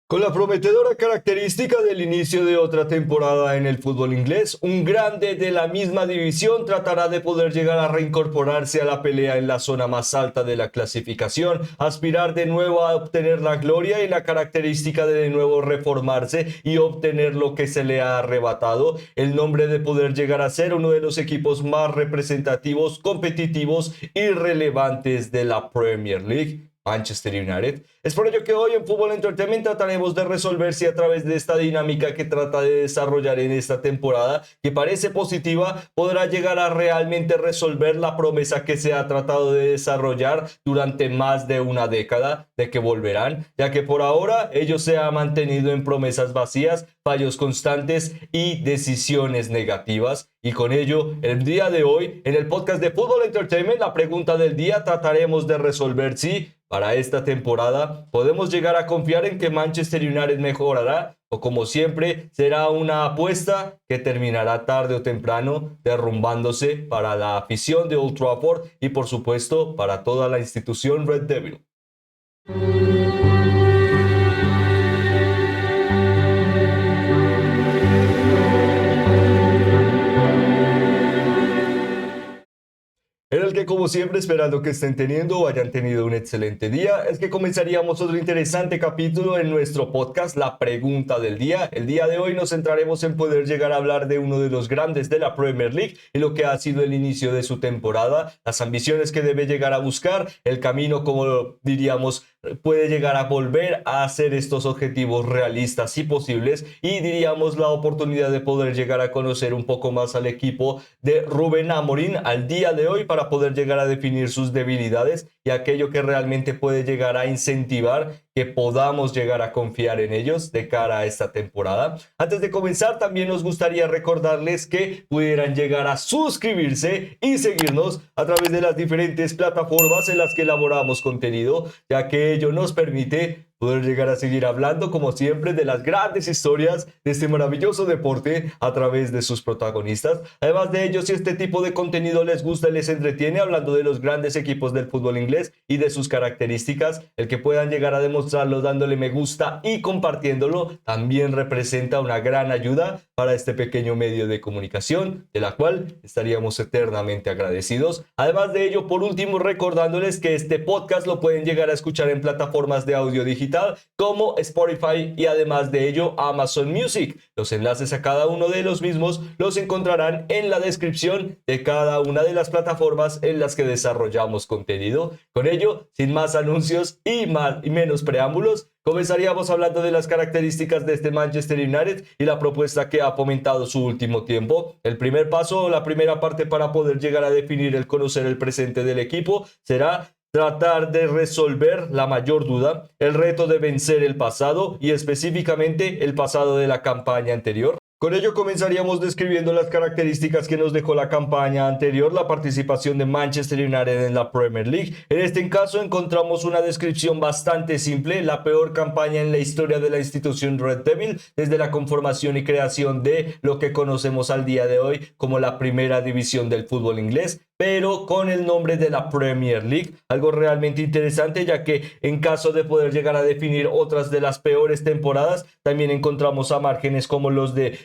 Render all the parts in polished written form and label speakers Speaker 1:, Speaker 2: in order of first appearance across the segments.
Speaker 1: Con la prometedora característica del inicio de otra temporada en el fútbol inglés, un grande de la misma división tratará de poder llegar a reincorporarse a la pelea en la zona más alta de la clasificación, aspirar de nuevo a obtener la gloria y la característica de nuevo reformarse y obtener lo que se le ha arrebatado, el nombre de poder llegar a ser uno de los equipos más representativos, competitivos y relevantes de la Premier League. Manchester United. Es por ello que hoy en Fútbol Entertainment trataremos de resolver si a través de esta dinámica que trata de desarrollar en esta temporada, que parece positiva, podrá llegar a realmente resolver la promesa que se ha tratado de desarrollar durante más de una década de que volverán, ya que por ahora ellos se han mantenido en promesas vacías, fallos constantes y decisiones negativas. Y con ello, el día de hoy, en el podcast de Fútbol Entertainment, la pregunta del día trataremos de resolver si para esta temporada podemos llegar a confiar en que Manchester United mejorará o como siempre será una apuesta que terminará tarde o temprano derrumbándose para la afición de Old Trafford y por supuesto para toda la institución Red Devil. En el que, como siempre, esperando que estén teniendo o hayan tenido un excelente día, es que comenzaríamos otro interesante capítulo en nuestro podcast, La Pregunta del Día. El día de hoy nos centraremos en poder llegar a hablar de uno de los grandes de la Premier League y lo que ha sido el inicio de su temporada, las ambiciones que debe llegar a buscar, el camino, como diríamos, puede llegar a volver a hacer estos objetivos realistas y posibles y diríamos la oportunidad de poder llegar a conocer un poco más al equipo de Rubén Amorín al día de hoy para poder llegar a definir sus debilidades y aquello que realmente puede llegar a incentivar que podamos llegar a confiar en ellos de cara a esta temporada. Antes de comenzar, también nos gustaría recordarles que pudieran llegar a suscribirse y seguirnos a través de las diferentes plataformas en las que elaboramos contenido, ya que ello nos permite poder llegar a seguir hablando, como siempre, de las grandes historias de este maravilloso deporte a través de sus protagonistas. Además de ello, si este tipo de contenido les gusta y les entretiene, hablando de los grandes equipos del fútbol inglés y de sus características, el que puedan llegar a demostrarlo dándole me gusta y compartiéndolo también representa una gran ayuda para este pequeño medio de comunicación, de la cual estaríamos eternamente agradecidos. Además de ello, por último, recordándoles que este podcast lo pueden llegar a escuchar en plataformas de audio digital como Spotify y además de ello Amazon Music. Los enlaces a cada uno de los mismos los encontrarán en la descripción de cada una de las plataformas en las que desarrollamos contenido. Con ello, sin más anuncios y menos preámbulos, comenzaríamos hablando de las características de este Manchester United y la propuesta que ha fomentado su último tiempo. El primer paso o la primera parte para poder llegar a definir el conocer el presente del equipo será tratar de resolver la mayor duda, el reto de vencer el pasado y específicamente el pasado de la campaña anterior. Con ello comenzaríamos describiendo las características que nos dejó la campaña anterior, la participación de Manchester United en la Premier League. En este caso encontramos una descripción bastante simple, la peor campaña en la historia de la institución Red Devil, desde la conformación y creación de lo que conocemos al día de hoy como la primera división del fútbol inglés, pero con el nombre de la Premier League, algo realmente interesante ya que en caso de poder llegar a definir otras de las peores temporadas, también encontramos a márgenes como los de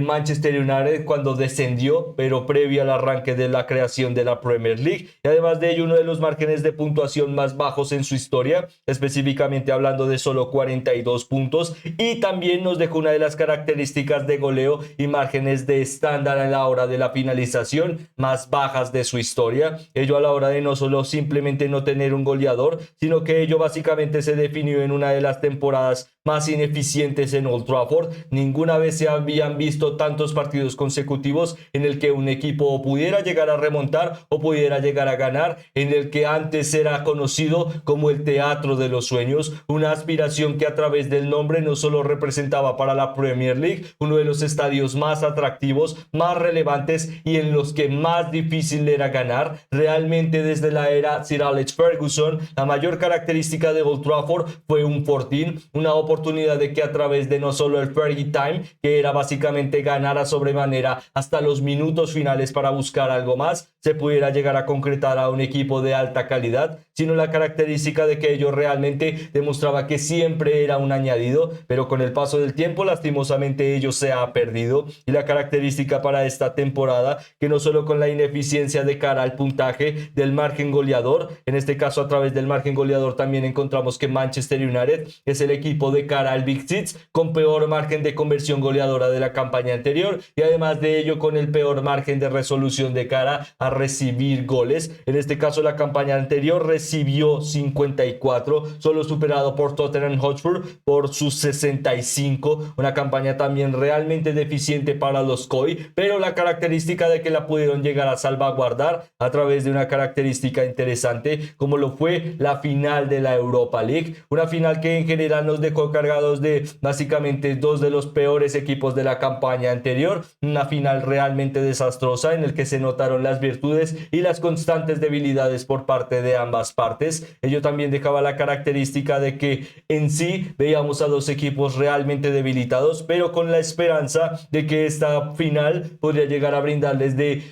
Speaker 1: Manchester United cuando descendió, pero previo al arranque de la creación de la Premier League, y además de ello uno de los márgenes de puntuación más bajos en su historia, específicamente hablando de solo 42 puntos, y también nos dejó una de las características de goleo y márgenes de estándar a la hora de la finalización más bajas de su historia, ello a la hora de no solo simplemente no tener un goleador, sino que ello básicamente se definió en una de las temporadas más ineficientes en Old Trafford. Ninguna vez se habían visto tantos partidos consecutivos en el que un equipo pudiera llegar a remontar o pudiera llegar a ganar, en el que antes era conocido como el Teatro de los Sueños, una aspiración que a través del nombre no solo representaba para la Premier League uno de los estadios más atractivos, más relevantes y en los que más difícil era era ganar. Realmente desde la era Sir Alex Ferguson, la mayor característica de Old Trafford fue un fortín, una oportunidad de que a través de no solo el Fergie Time, que era básicamente ganar a sobremanera hasta los minutos finales para buscar algo más, se pudiera llegar a concretar a un equipo de alta calidad, sino la característica de que ellos realmente demostraba que siempre era un añadido, pero con el paso del tiempo lastimosamente ello se ha perdido. Y la característica para esta temporada, que no solo con la ineficiencia de cara al puntaje del margen goleador, en este caso a través del margen goleador también encontramos que Manchester United es el equipo de cara al Big Six con peor margen de conversión goleadora de la campaña anterior, y además de ello con el peor margen de resolución de cara a recibir goles. En este caso la campaña anterior recibió 54, solo superado por Tottenham Hotspur por sus 65, una campaña también realmente deficiente para los COI, pero la característica de que la pudieron llegar a salvaguardar a través de una característica interesante como lo fue la final de la Europa League, una final que en general nos dejó cargados de básicamente dos de los peores equipos de la campaña anterior, una final realmente desastrosa en el que se notaron las virtudes y las constantes debilidades por parte de ambas partes. Ello también dejaba la característica de que en sí veíamos a dos equipos realmente debilitados, pero con la esperanza de que esta final podría llegar a brindarles de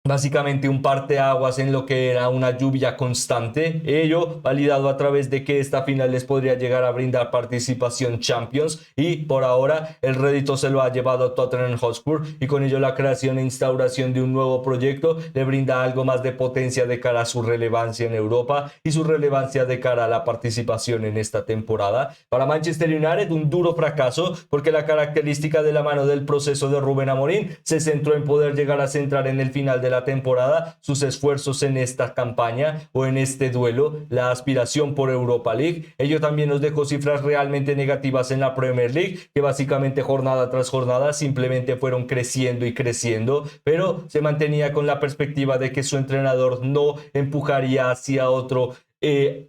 Speaker 1: básicamente un parteaguas en lo que era una lluvia constante, ello validado a través de que esta final les podría llegar a brindar participación Champions, y por ahora el rédito se lo ha llevado Tottenham Hotspur, y con ello la creación e instauración de un nuevo proyecto le brinda algo más de potencia de cara a su relevancia en Europa y su relevancia de cara a la participación en esta temporada. Para Manchester United un duro fracaso, porque la característica de la mano del proceso de Rubén Amorim se centró en poder llegar a centrar en el final de la temporada sus esfuerzos en esta campaña o en este duelo, la aspiración por Europa League. Ello también nos dejó cifras realmente negativas en la Premier League, que básicamente jornada tras jornada simplemente fueron creciendo y creciendo, pero se mantenía con la perspectiva de que su entrenador no empujaría hacia otro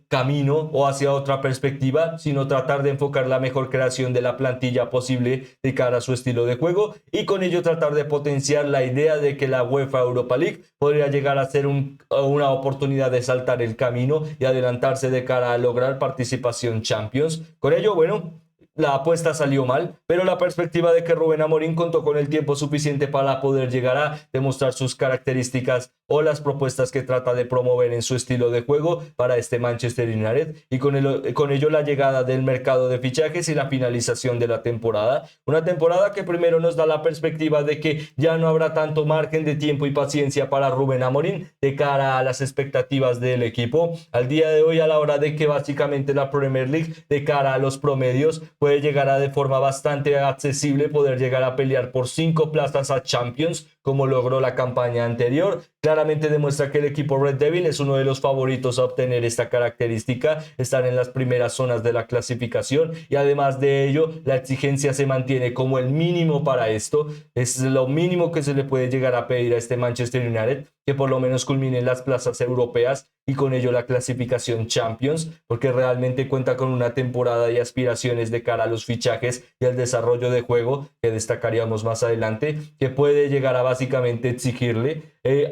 Speaker 1: camino o hacia otra perspectiva, sino tratar de enfocar la mejor creación de la plantilla posible de cara a su estilo de juego, y con ello tratar de potenciar la idea de que la UEFA Europa League podría llegar a ser una oportunidad de saltar el camino y adelantarse de cara a lograr participación Champions. Con ello, bueno, la apuesta salió mal, pero la perspectiva de que Rubén Amorim contó con el tiempo suficiente para poder llegar a demostrar sus características o las propuestas que trata de promover en su estilo de juego para este Manchester United, y con ello la llegada del mercado de fichajes y la finalización de la temporada. Una temporada que primero nos da la perspectiva de que ya no habrá tanto margen de tiempo y paciencia para Rubén Amorim de cara a las expectativas del equipo. Al día de hoy, a la hora de que básicamente la Premier League de cara a los promedios puede llegar a de forma bastante accesible poder llegar a pelear por 5 plazas a Champions, como logró la campaña anterior. Claramente demuestra que el equipo Red Devil es uno de los favoritos a obtener esta característica, estar en las primeras zonas de la clasificación, y además de ello la exigencia se mantiene como el mínimo para esto. Es lo mínimo que se le puede llegar a pedir a este Manchester United, que por lo menos culmine en las plazas europeas y con ello la clasificación Champions, porque realmente cuenta con una temporada y aspiraciones de cara a los fichajes y al desarrollo de juego que destacaríamos más adelante, que puede llegar a básicamente exigirle.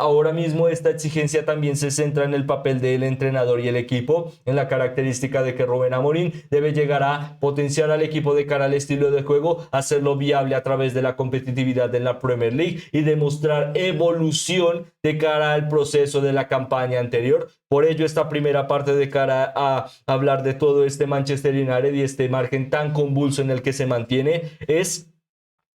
Speaker 1: Ahora mismo esta exigencia también se centra en el papel del entrenador y el equipo, en la característica de que Rubén Amorim debe llegar a potenciar al equipo de cara al estilo de juego, hacerlo viable a través de la competitividad en la Premier League y demostrar evolución de cara al proceso de la campaña anterior. Por ello esta primera parte de cara a hablar de todo este Manchester United y este margen tan convulso en el que se mantiene es,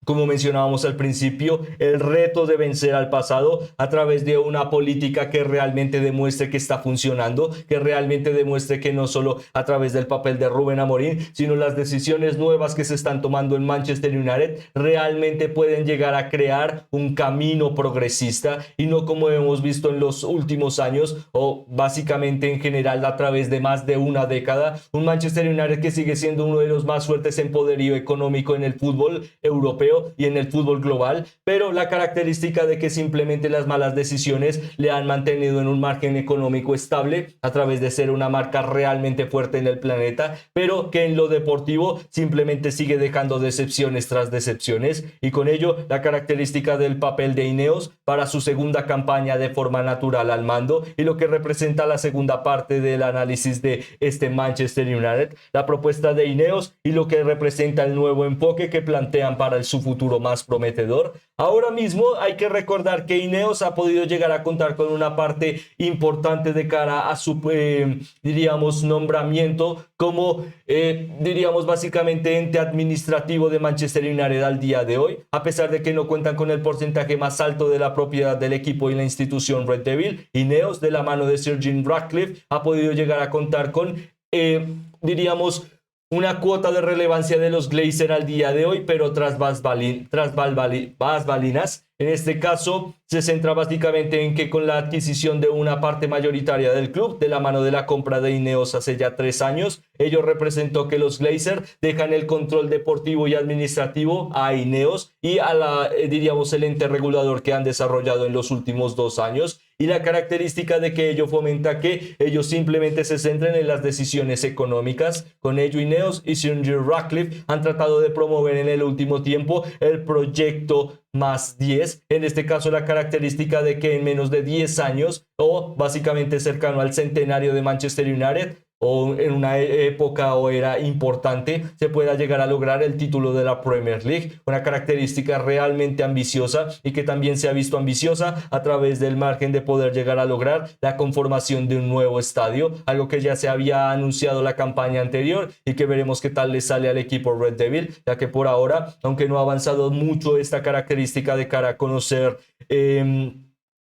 Speaker 1: como mencionábamos al principio, el reto de vencer al pasado a través de una política que realmente demuestre que está funcionando, que realmente demuestre que no solo a través del papel de Rubén Amorim, sino las decisiones nuevas que se están tomando en Manchester United realmente pueden llegar a crear un camino progresista, y no como hemos visto en los últimos años o básicamente en general a través de más de una década, un Manchester United que sigue siendo uno de los más fuertes en poderío económico en el fútbol europeo, europeo y en el fútbol global, pero la característica de que simplemente las malas decisiones le han mantenido en un margen económico estable a través de ser una marca realmente fuerte en el planeta, pero que en lo deportivo simplemente sigue dejando decepciones tras decepciones, y con ello la característica del papel de Ineos para su segunda campaña de forma natural al mando y lo que representa la segunda parte del análisis de este Manchester United, la propuesta de Ineos y lo que representa el nuevo enfoque que plantean para su futuro más prometedor. Ahora mismo hay que recordar que Ineos ha podido llegar a contar con una parte importante de cara a su, diríamos, nombramiento como, diríamos, básicamente ente administrativo de Manchester United al día de hoy, a pesar de que no cuentan con el porcentaje más alto de la propiedad del equipo y la institución Red Devil. Ineos, de la mano de Sir Jim Ratcliffe, ha podido llegar a contar con, diríamos, una cuota de relevancia de los Glazer al día de hoy, pero tras bambalinas. En este caso, se centra básicamente en que con la adquisición de una parte mayoritaria del club, de la mano de la compra de Ineos hace ya 3 años, ello representó que los Glazer dejan el control deportivo y administrativo a Ineos y a la, diríamos, el ente regulador que han desarrollado en los últimos 2 años. Y la característica de que ello fomenta que ellos simplemente se centren en las decisiones económicas. Con ello, Ineos y Sir Jim Ratcliffe han tratado de promover en el último tiempo el proyecto más 10, en este caso la característica de que en menos de 10 años o básicamente cercano al centenario de Manchester United o en una época o era importante, se pueda llegar a lograr el título de la Premier League, una característica realmente ambiciosa y que también se ha visto ambiciosa a través del margen de poder llegar a lograr la conformación de un nuevo estadio, algo que ya se había anunciado la campaña anterior y que veremos qué tal le sale al equipo Red Devil, ya que por ahora, aunque no ha avanzado mucho esta característica de cara a conocer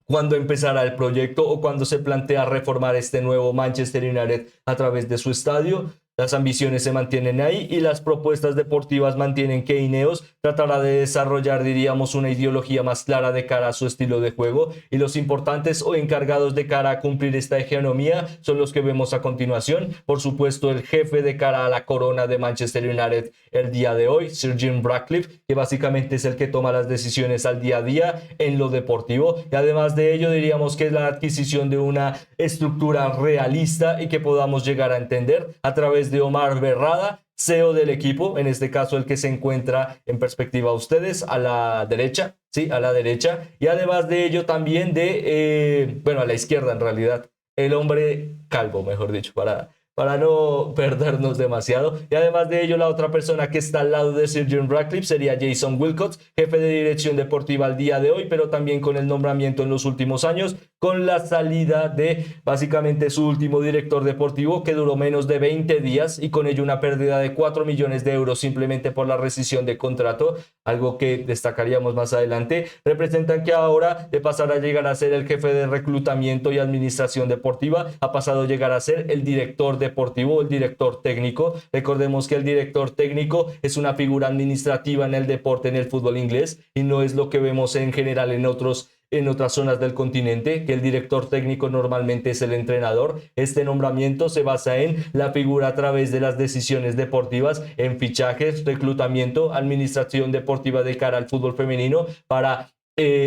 Speaker 1: cuando empezará el proyecto o cuando se plantea reformar este nuevo Manchester United a través de su estadio. Las ambiciones se mantienen ahí y las propuestas deportivas mantienen que Ineos tratará de desarrollar, diríamos, una ideología más clara de cara a su estilo de juego, y los importantes o encargados de cara a cumplir esta hegemonía son los que vemos a continuación. Por supuesto, el jefe de cara a la corona de Manchester United el día de hoy, Sir Jim Ratcliffe, que básicamente es el que toma las decisiones al día a día en lo deportivo, y además de ello diríamos que es la adquisición de una estructura realista y que podamos llegar a entender a través de Omar Berrada, CEO del equipo, en este caso el que se encuentra en perspectiva a ustedes a la derecha, sí, a la derecha, y además de ello también de, bueno, a la izquierda en realidad, el hombre calvo, mejor dicho, para no perdernos demasiado. Y además de ello, la otra persona que está al lado de Sir Jim Ratcliffe sería Jason Wilcox, jefe de dirección deportiva al día de hoy, pero también con el nombramiento en los últimos años, con la salida de básicamente su último director deportivo, que duró menos de 20 días y con ello una pérdida de 4 millones de euros simplemente por la rescisión de contrato, algo que destacaríamos más adelante. Representan que ahora, de pasar a llegar a ser el jefe de reclutamiento y administración deportiva, ha pasado a llegar a ser el director deportivo, el director técnico. Recordemos que el director técnico es una figura administrativa en el deporte, en el fútbol inglés, y no es lo que vemos en general en otras zonas del continente, que el director técnico normalmente es el entrenador. Este nombramiento se basa en la figura a través de las decisiones deportivas, en fichajes, reclutamiento, administración deportiva de cara al fútbol femenino para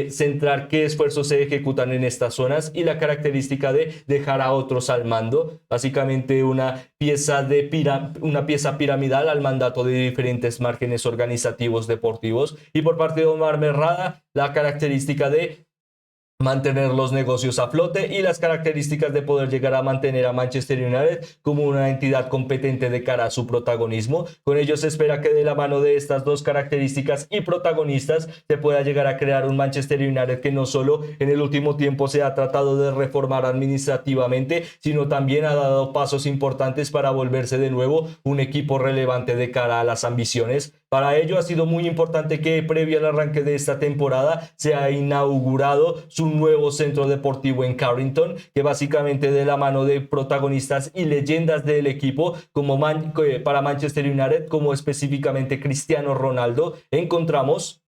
Speaker 1: centrar qué esfuerzos se ejecutan en estas zonas y la característica de dejar a otros al mando, básicamente una pieza piramidal al mandato de diferentes márgenes organizativos deportivos. Y por parte de Omar Merrada, la característica de mantener los negocios a flote y las características de poder llegar a mantener a Manchester United como una entidad competente de cara a su protagonismo. Con ello se espera que de la mano de estas dos características y protagonistas se pueda llegar a crear un Manchester United que no solo en el último tiempo se ha tratado de reformar administrativamente, sino también ha dado pasos importantes para volverse de nuevo un equipo relevante de cara a las ambiciones. Para ello ha sido muy importante que previo al arranque de esta temporada se ha inaugurado su nuevo centro deportivo en Carrington, que básicamente de la mano de protagonistas y leyendas del equipo como para Manchester United, como específicamente Cristiano Ronaldo, encontramos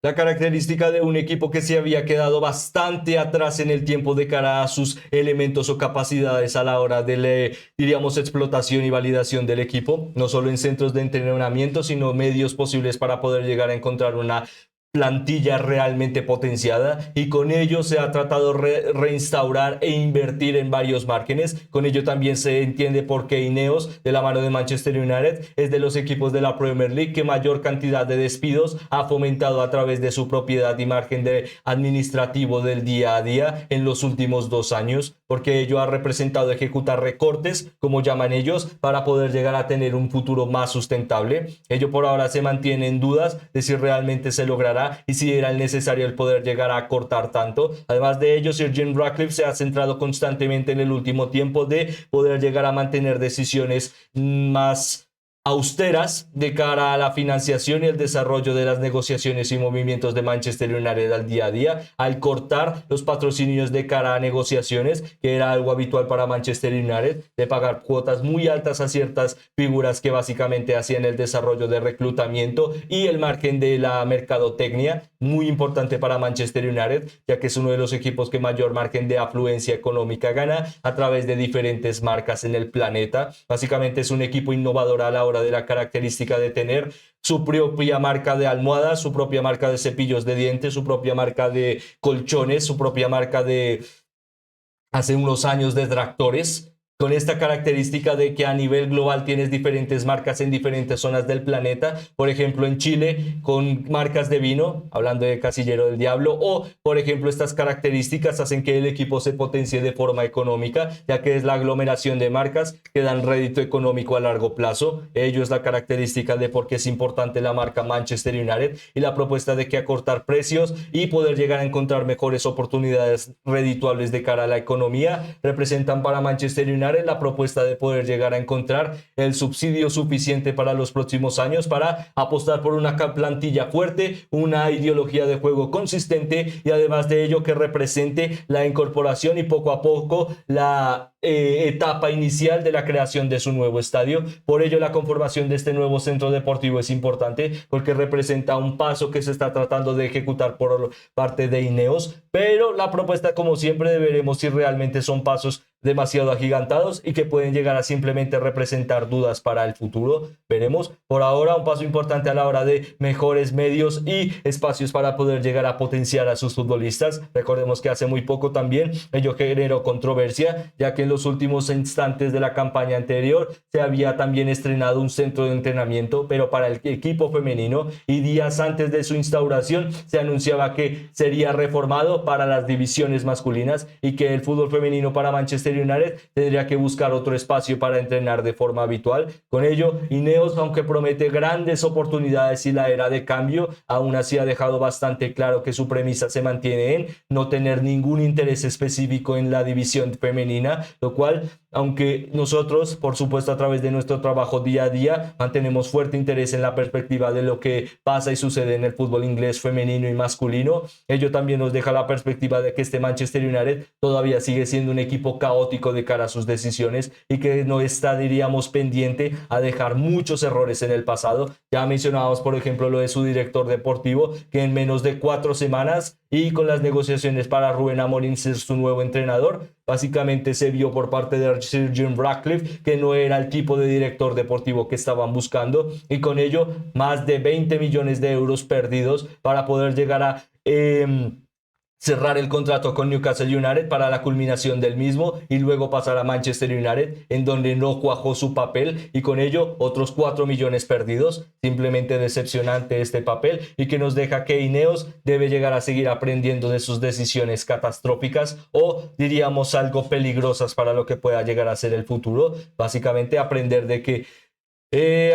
Speaker 1: La característica de un equipo que se había quedado bastante atrás en el tiempo de cara a sus elementos o capacidades a la hora de, diríamos, explotación y validación del equipo, no solo en centros de entrenamiento, sino medios posibles para poder llegar a encontrar una plantilla realmente potenciada, y con ello se ha tratado reinstaurar e invertir en varios márgenes. Con ello también se entiende por qué Ineos, de la mano de Manchester United, es de los equipos de la Premier League que mayor cantidad de despidos ha fomentado a través de su propiedad y margen de administrativo del día a día en los últimos 2 años, porque ello ha representado ejecutar recortes, como llaman ellos, para poder llegar a tener un futuro más sustentable. Ello por ahora se mantiene en dudas de si realmente se logrará y si era necesario el poder llegar a cortar tanto. Además de ello, Sir Jim Ratcliffe se ha centrado constantemente en el último tiempo de poder llegar a mantener decisiones más austeras de cara a la financiación y el desarrollo de las negociaciones y movimientos de Manchester United al día a día, al cortar los patrocinios de cara a negociaciones, que era algo habitual para Manchester United, de pagar cuotas muy altas a ciertas figuras que básicamente hacían el desarrollo de reclutamiento y el margen de la mercadotecnia, muy importante para Manchester United, ya que es uno de los equipos que mayor margen de afluencia económica gana a través de diferentes marcas en el planeta. Básicamente es un equipo innovador a la hora de la característica de tener su propia marca de almohadas, su propia marca de cepillos de dientes, su propia marca de colchones, su propia marca de, hace unos años, de tractores, con esta característica de que a nivel global tienes diferentes marcas en diferentes zonas del planeta. Por ejemplo, en Chile, con marcas de vino, hablando de Casillero del Diablo, o por ejemplo, estas características hacen que el equipo se potencie de forma económica, ya que es la aglomeración de marcas que dan rédito económico a largo plazo. Ello es la característica de por qué es importante la marca Manchester United y la propuesta de que acortar precios y poder llegar a encontrar mejores oportunidades redituables de cara a la economía representan para Manchester United la propuesta de poder llegar a encontrar el subsidio suficiente para los próximos años para apostar por una plantilla fuerte, una ideología de juego consistente y además de ello que represente la incorporación y poco a poco la etapa inicial de la creación de su nuevo estadio. Por ello la conformación de este nuevo centro deportivo es importante porque representa un paso que se está tratando de ejecutar por parte de Ineos, pero la propuesta, como siempre, veremos si realmente son pasos demasiado agigantados y que pueden llegar a simplemente representar dudas para el futuro. Veremos. Por ahora, un paso importante a la hora de mejores medios y espacios para poder llegar a potenciar a sus futbolistas. Recordemos que hace muy poco también ello generó controversia, ya que en los últimos instantes de la campaña anterior se había también estrenado un centro de entrenamiento, pero para el equipo femenino, y días antes de su instauración se anunciaba que sería reformado para las divisiones masculinas y que el fútbol femenino para Manchester United tendría que buscar otro espacio para entrenar de forma habitual. Con ello, Ineos, aunque promete grandes oportunidades y la era de cambio, aún así ha dejado bastante claro que su premisa se mantiene en no tener ningún interés específico en la división femenina, lo cual, aunque nosotros, por supuesto, a través de nuestro trabajo día a día, mantenemos fuerte interés en la perspectiva de lo que pasa y sucede en el fútbol inglés femenino y masculino, ello también nos deja la perspectiva de que este Manchester United todavía sigue siendo un equipo caótico de cara a sus decisiones y que no está, diríamos, pendiente a dejar muchos errores en el pasado. Ya mencionábamos, por ejemplo, lo de su director deportivo, que en menos de 4 semanas y con las negociaciones para Rubén Amorim ser su nuevo entrenador, básicamente se vio por parte de Sir Jim Ratcliffe que no era el tipo de director deportivo que estaban buscando, y con ello más de 20 millones de euros perdidos para poder llegar a cerrar el contrato con Newcastle United para la culminación del mismo y luego pasar a Manchester United, en donde no cuajó su papel, y con ello otros 4 millones perdidos. Simplemente decepcionante este papel, y que nos deja que Ineos debe llegar a seguir aprendiendo de sus decisiones catastróficas o, diríamos, algo peligrosas para lo que pueda llegar a ser el futuro. Básicamente aprender de que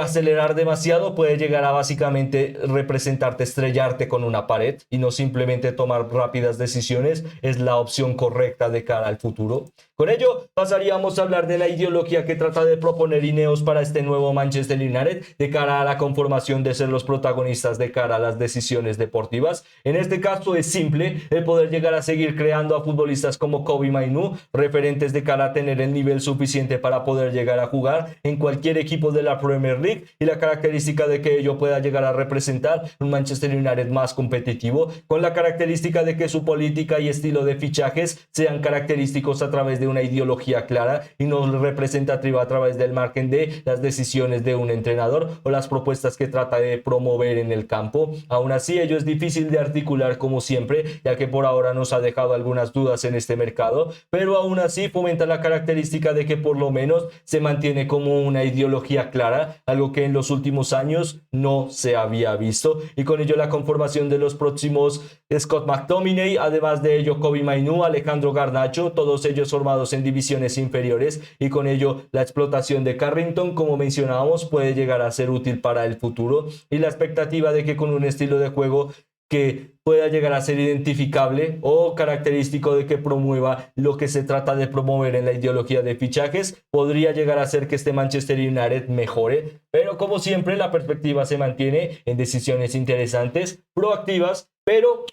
Speaker 1: acelerar demasiado puede llegar a básicamente representarte estrellarte con una pared, y no simplemente tomar rápidas decisiones es la opción correcta de cara al futuro. Con ello pasaríamos a hablar de la ideología que trata de proponer Ineos para este nuevo Manchester United de cara a la conformación de ser los protagonistas de cara a las decisiones deportivas. En este caso es simple el poder llegar a seguir creando a futbolistas como Kobbie Mainoo, referentes de cara a tener el nivel suficiente para poder llegar a jugar en cualquier equipo de la Premier League, y la característica de que ello pueda llegar a representar un Manchester United más competitivo, con la característica de que su política y estilo de fichajes sean característicos a través de una ideología clara y no representativa a través del margen de las decisiones de un entrenador o las propuestas que trata de promover en el campo. Aún así, ello es difícil de articular como siempre, ya que por ahora nos ha dejado algunas dudas en este mercado, pero aún así fomenta la característica de que por lo menos se mantiene como una ideología clara, algo que en los últimos años no se había visto, y con ello la conformación de los próximos Scott McTominay, además de ello Kobbie Mainoo, Alejandro Garnacho, todos ellos formados en divisiones inferiores, y con ello la explotación de Carrington, como mencionábamos, puede llegar a ser útil para el futuro, y la expectativa de que con un estilo de juego que pueda llegar a ser identificable o característico de que promueva lo que se trata de promover en la ideología de fichajes, podría llegar a ser que este Manchester United mejore, pero como siempre la perspectiva se mantiene en decisiones interesantes, proactivas, pero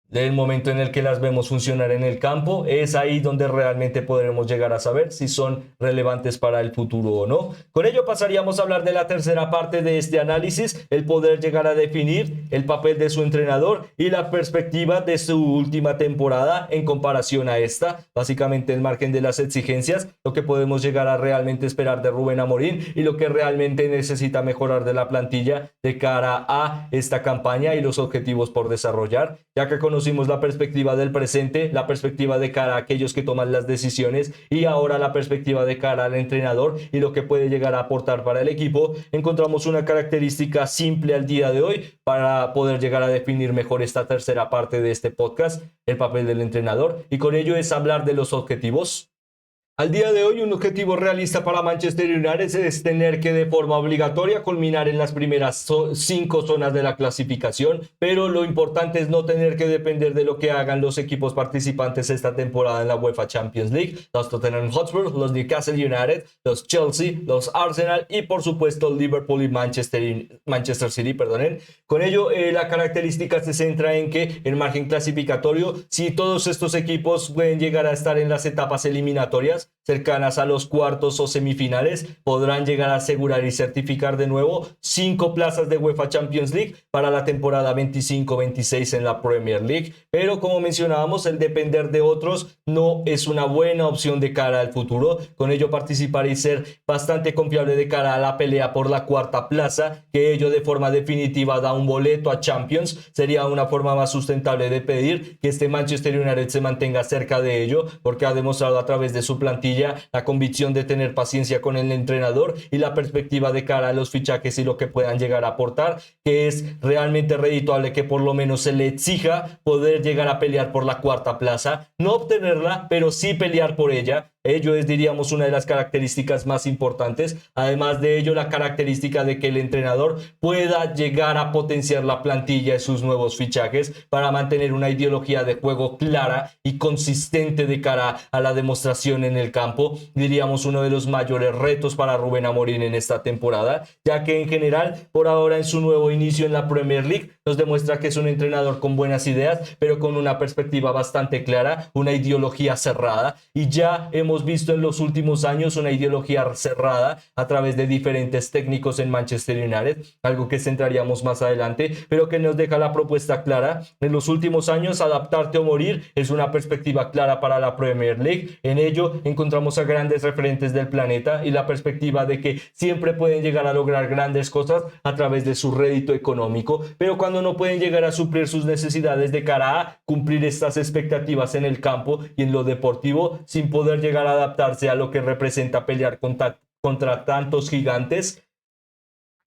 Speaker 1: del momento en el que las vemos funcionar en el campo, es ahí donde realmente podremos llegar a saber si son relevantes para el futuro o no. Con ello pasaríamos a hablar de la tercera parte de este análisis, el poder llegar a definir el papel de su entrenador y la perspectiva de su última temporada en comparación a esta, básicamente el margen de las exigencias, lo que podemos llegar a realmente esperar de Rubén Amorim y lo que realmente necesita mejorar de la plantilla de cara a esta campaña y los objetivos por desarrollar, ya que conocimos la perspectiva del presente, la perspectiva de cara a aquellos que toman las decisiones y ahora la perspectiva de cara al entrenador y lo que puede llegar a aportar para el equipo. Encontramos una característica simple al día de hoy para poder llegar a definir mejor esta tercera parte de este podcast, el papel del entrenador, y con ello es hablar de los objetivos. Al día de hoy, un objetivo realista para Manchester United es tener que de forma obligatoria culminar en las primeras 5 zonas de la clasificación, pero lo importante es no tener que depender de lo que hagan los equipos participantes esta temporada en la UEFA Champions League, los Tottenham Hotspur, los Newcastle United, los Chelsea, los Arsenal y por supuesto Liverpool y Manchester City, perdonen. Con ello, la característica se centra en que el margen clasificatorio, si todos estos equipos pueden llegar a estar en las etapas eliminatorias, cercanas a los cuartos o semifinales, podrán llegar a asegurar y certificar de nuevo 5 plazas de UEFA Champions League para la temporada 25-26 en la Premier League, pero como mencionábamos, el depender de otros no es una buena opción de cara al futuro. Con ello participar y ser bastante confiable de cara a la pelea por la cuarta plaza, que ello de forma definitiva da un boleto a Champions, sería una forma más sustentable de pedir que este Manchester United se mantenga cerca de ello, porque ha demostrado a través de su plantilla la convicción de tener paciencia con el entrenador y la perspectiva de cara a los fichajes y lo que puedan llegar a aportar, que es realmente redituable que por lo menos se le exija poder llegar a pelear por la cuarta plaza, no obtenerla, pero sí pelear por ella. Ello es, diríamos, una de las características más importantes. Además de ello, la característica de que el entrenador pueda llegar a potenciar la plantilla de sus nuevos fichajes para mantener una ideología de juego clara y consistente de cara a la demostración en el campo. Diríamos uno de los mayores retos para Rubén Amorim en esta temporada, ya que en general, por ahora en su nuevo inicio en la Premier League, nos demuestra que es un entrenador con buenas ideas, pero con una perspectiva bastante clara, una ideología cerrada, y ya hemos visto en los últimos años una ideología cerrada a través de diferentes técnicos en Manchester United, algo que centraríamos más adelante, pero que nos deja la propuesta clara. En los últimos años, adaptarte o morir es una perspectiva clara para la Premier League. En ello encontramos a grandes referentes del planeta y la perspectiva de que siempre pueden llegar a lograr grandes cosas a través de su rédito económico, pero cuando no pueden llegar a suplir sus necesidades de cara a cumplir estas expectativas en el campo y en lo deportivo, sin poder llegar a adaptarse a lo que representa pelear contra tantos gigantes,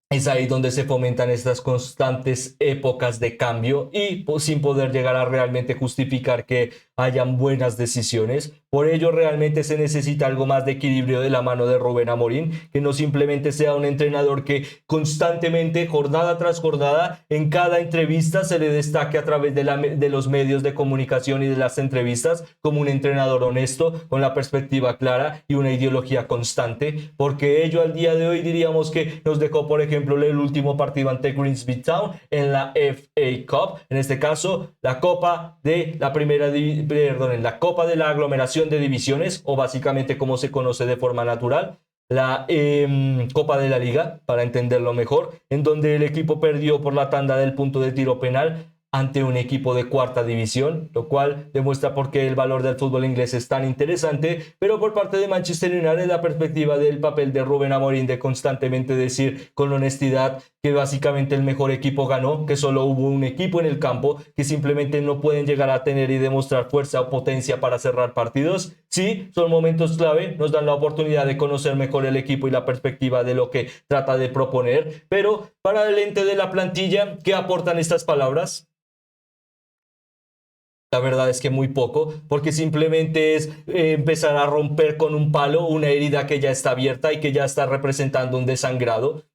Speaker 1: es ahí donde se fomentan estas constantes épocas de cambio y sin poder llegar a realmente justificar que hayan buenas decisiones. Por ello realmente se necesita algo más de equilibrio de la mano de Rubén Amorín, que no simplemente sea un entrenador que constantemente, jornada tras jornada, en cada entrevista se le destaque a través de los medios de comunicación y de las entrevistas como un entrenador honesto, con la perspectiva clara y una ideología constante, porque ello al día de hoy diríamos que nos dejó, por ejemplo, el último partido ante Grimsby Town en la FA Cup, en este caso la Copa de la la Copa de la Aglomeración de Divisiones, o básicamente como se conoce de forma natural, la Copa de la Liga, para entenderlo mejor, en donde el equipo perdió por la tanda del punto de tiro penal ante un equipo de cuarta división, lo cual demuestra por qué el valor del fútbol inglés es tan interesante. Pero por parte de Manchester United, la perspectiva del papel de Rubén Amorín de constantemente decir con honestidad que básicamente el mejor equipo ganó, que solo hubo un equipo en el campo, que simplemente no pueden llegar a tener y demostrar fuerza o potencia para cerrar partidos. Sí, son momentos clave, nos dan la oportunidad de conocer mejor el equipo y la perspectiva de lo que trata de proponer, pero para el ente de la plantilla, ¿qué aportan estas palabras? La verdad es que muy poco, porque simplemente es empezar a romper con un palo una herida que ya está abierta y que ya está representando un desangrado.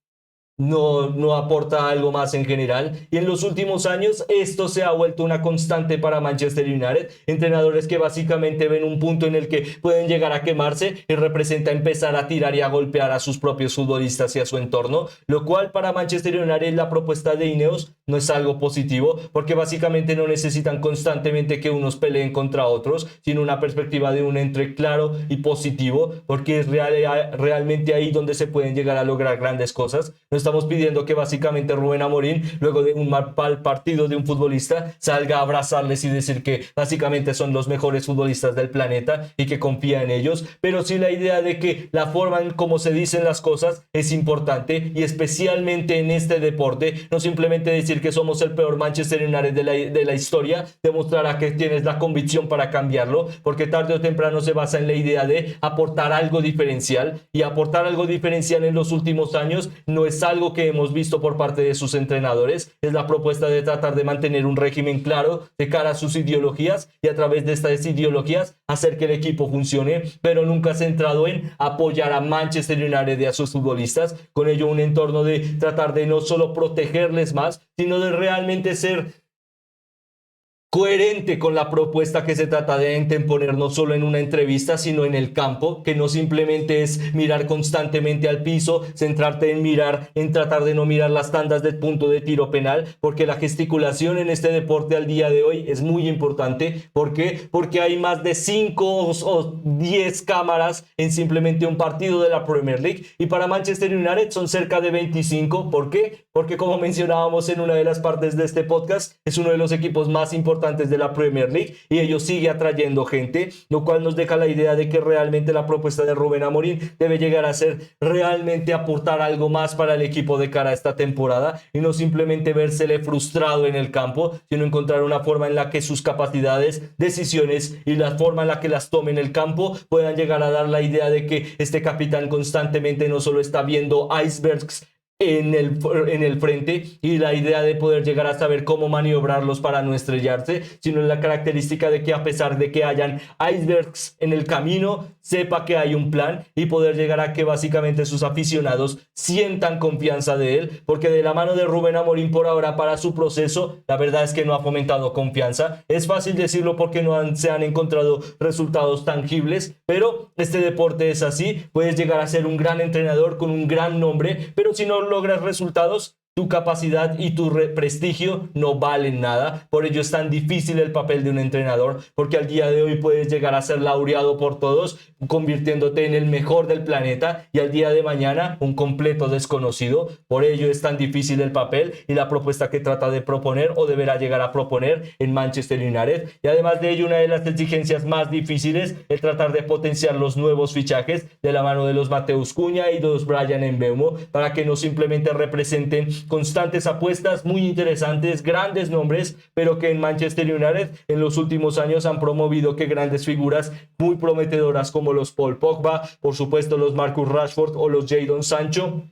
Speaker 1: No aporta algo más en general. Y en los últimos años esto se ha vuelto una constante para Manchester United. Entrenadores que básicamente ven un punto en el que pueden llegar a quemarse y representa empezar a tirar y a golpear a sus propios futbolistas y a su entorno, lo cual para Manchester United la propuesta de Ineos no es algo positivo, porque básicamente no necesitan constantemente que unos peleen contra otros, sino una perspectiva de un entre claro y positivo, porque es realmente ahí donde se pueden llegar a lograr grandes cosas. No estamos pidiendo que básicamente Rubén Amorín, luego de un mal partido de un futbolista, salga a abrazarles y decir que básicamente son los mejores futbolistas del planeta y que confía en ellos, pero sí la idea de que la forma en cómo se dicen las cosas es importante, y especialmente en este deporte. No simplemente decir que somos el peor Manchester United de la historia, demostrará que tienes la convicción para cambiarlo, porque tarde o temprano se basa en la idea de aportar algo diferencial, y aportar algo diferencial en los últimos años no es algo que hemos visto por parte de sus entrenadores. Es la propuesta de tratar de mantener un régimen claro de cara a sus ideologías, y a través de estas ideologías hacer que el equipo funcione, pero nunca centrado en apoyar a Manchester United y a sus futbolistas. Con ello un entorno de tratar de no solo protegerles más, sino de realmente ser coherente con la propuesta que se trata de imponer, no solo en una entrevista, sino en el campo, que no simplemente es mirar constantemente al piso, centrarte en tratar de no mirar las tandas de punto de tiro penal, porque la gesticulación en este deporte al día de hoy es muy importante. ¿Por qué? Porque hay más de 5 o 10 cámaras en simplemente un partido de la Premier League, y para Manchester United son cerca de 25. ¿Por qué? Porque, como mencionábamos en una de las partes de este podcast, es uno de los equipos más importantes de la Premier League, y ellos sigue atrayendo gente, lo cual nos deja la idea de que realmente la propuesta de Rubén Amorín debe llegar a ser realmente aportar algo más para el equipo de cara a esta temporada, y no simplemente vérsele frustrado en el campo, sino encontrar una forma en la que sus capacidades, decisiones y la forma en la que las tome en el campo puedan llegar a dar la idea de que este capitán constantemente no solo está viendo icebergs en el frente, y la idea de poder llegar a saber cómo maniobrarlos para no estrellarse, sino la característica de que a pesar de que hayan icebergs en el camino, sepa que hay un plan, y poder llegar a que básicamente sus aficionados sientan confianza de él, porque de la mano de Rubén Amorín por ahora para su proceso, la verdad es que no ha fomentado confianza. Es fácil decirlo porque se han encontrado resultados tangibles, pero este deporte es así. Puedes llegar a ser un gran entrenador con un gran nombre, pero si no logras resultados, tu capacidad y tu prestigio no valen nada. Por ello es tan difícil el papel de un entrenador, porque al día de hoy puedes llegar a ser laureado por todos, convirtiéndote en el mejor del planeta, y al día de mañana un completo desconocido. Por ello es tan difícil el papel y la propuesta que trata de proponer o deberá llegar a proponer en Manchester United. Y además de ello, una de las exigencias más difíciles es tratar de potenciar los nuevos fichajes de la mano de los Mateus Cunha y de los Bryan Mbeumo, para que no simplemente representen constantes apuestas muy interesantes, grandes nombres, pero que en Manchester United en los últimos años han promovido que grandes figuras muy prometedoras como los Paul Pogba, por supuesto los Marcus Rashford o los Jadon Sancho